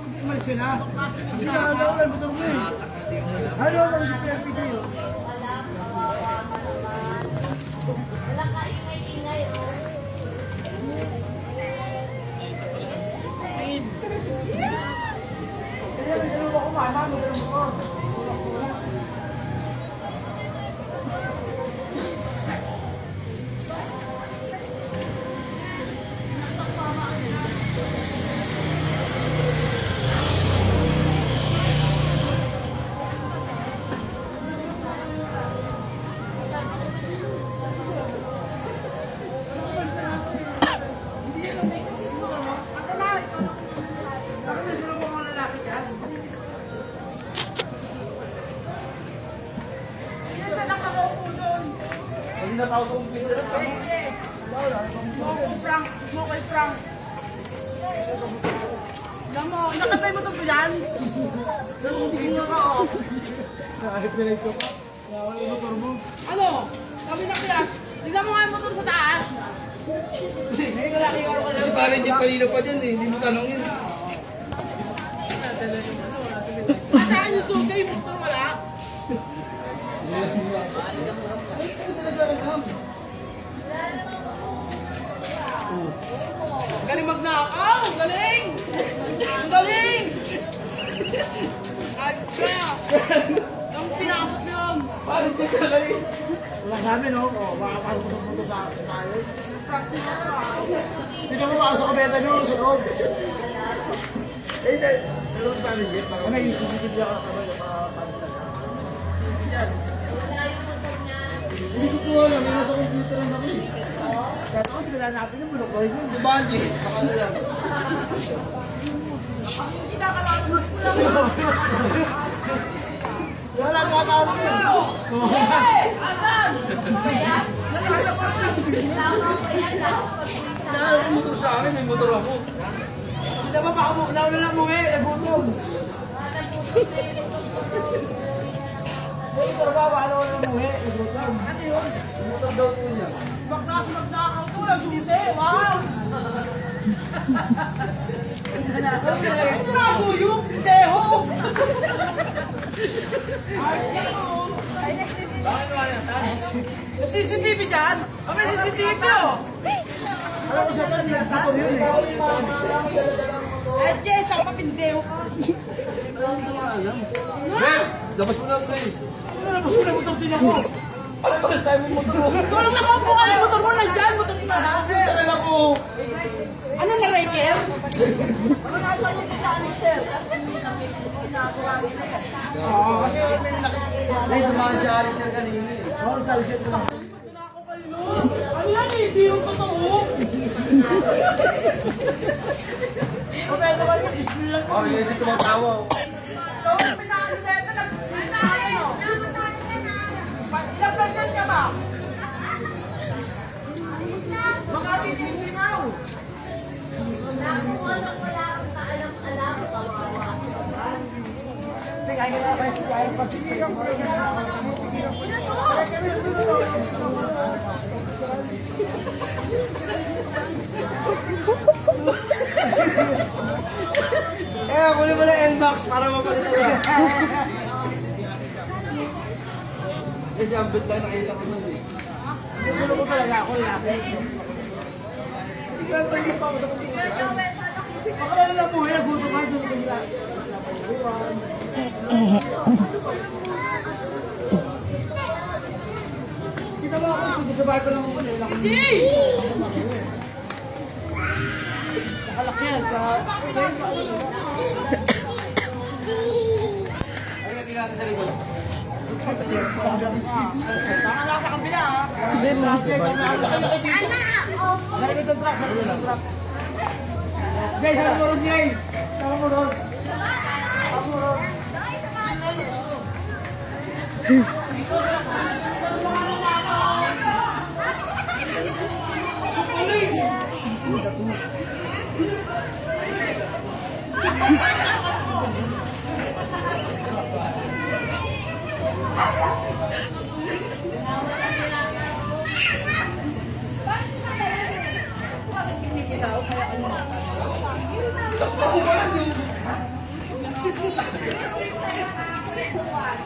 Umalis ka na. Hindi na alawalan mo mo eh. Ano ang si PRPD yun? Wala ka ingay-ingay oh. Kaya may sino ba kumama? Magandang mo. Hindi na tao sa umpisa. Smoke Frank. Alam mo, nakatay mo sa yan? Tingin ka oh. Kahit na ito. Wala yung motor mo. Ano? Sabi na kaya, tignan mo nga yung motor sa taas. Hindi ka laki karo ka Kasi parang jeep kanina pa dyan eh, hindi mo tanongin. Saan yung susi? Yung motor wala? Galing magnakaw! Galing! Ang galing! Adya! Yung pinakasap yun! Parang di ka lang eh. Wala namin, no? O, makapasok sa puto sa akin tayo. Hindi ka mapasok sa kabeta nyo sa loob. Eh, dalawang parang jeep. Ano yung CCTV ka kamay na hindi ko kuha lang, may nasa computer lang ako eh. Kaya ako, sila natin yung bulok ko. Di ba, Angie? Baka na lang. Hindi na kalalamas ko lang ha. Wala ka tawag mo. Asan? Nalalabas lang din. Naalala mo motor sa akin, may motor ako. Hindi naman nauna lang mo eh, nagutom. May trabaho, ano lang mo eh, nagutom. Ano yun? Motor daw po niya. Magnakaw to, lang susi! Wow! Ito na ako yung teho! Yung CCTV dyan? Oh, may CCTV oh! Alam ko siya lang motor yun eh. Eh, Jess, ang papindeho ka! Ben! Labas mo na, Ben! Ano na, mas motor din ako. Palabas tayo mo motor mo. Tulong na ako ka yung motor mo lang dyan, motor mo na! Talaga po. Ano na, Raker? Ako nasa mo kita, Alexer. Kasi minsan may ginagawa nila. Oo, kasi may nakikita. Ay, dumaan si Alex kanina eh. Oo, sa shit ko lang. Ano yan eh, di yung totoo! O, pero naman yung display lang. Oh, hindi tumatawa. Ilang percent ka ba? Baka diniginaw. Kaya nga ba yung kaya pagsikilang ko yung Eh, kunin mo na L-Max para mapalitan lang. Eh, si Ambit lang nakita ko nun eh. Gusto ko talaga ako lapit. Ikaw, hindi pa ako sa pagkikilan. Makalala lang po, nagutom ka doon bigla. Kita mo ako, kung sa bahay ko lang ako, wala akong nakalak yan sa... Ay, natin natin sa likod. Kasi sa hanggang speed. Tama lang sa kabila ha. Hindi mo. Sa likod ng truck, sa likod ng truck. Jay, saan mo ron, Jay? Saan mo ron? Saan mo ron? Puta.